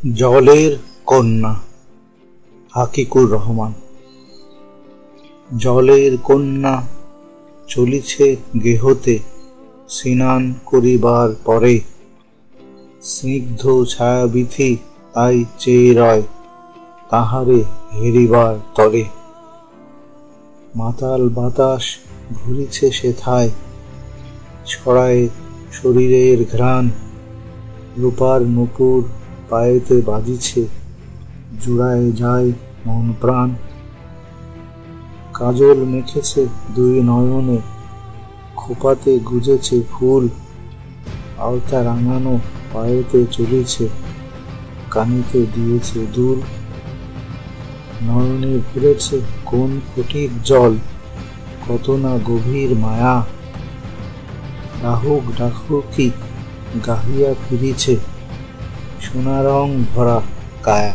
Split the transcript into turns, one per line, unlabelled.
জলের কন্যা হাকিকুর রহমান। জলের কন্যা চলিছে গেহতে, স্নান করিবার পরে স্নিগ্ধ ছায়াবিথি তাই চেয়ে রয় তাহারে হেরিবার তরে। মাতাল বাতাস ঘুরিছে সেথায়, ছড়ায় শরীরের ঘ্রাণ, রূপার নূপুর পায়েতে বাজিছে, জুড়ায় যায় মন প্রাণ। কাজল মেখেছে দুই নয়নে, খোপাতে গুজেছে ফুল, আলতা রাঙানো পায়েতে চলেছে, কানিতে দিয়েছে দুল। নয়নে ভরেছে কোন ফটিক জল, কত না গভীর মায়া, ডাহুক ডাকুকি গাহিয়া ফিরিছে, সোনারং ভরা কায়া।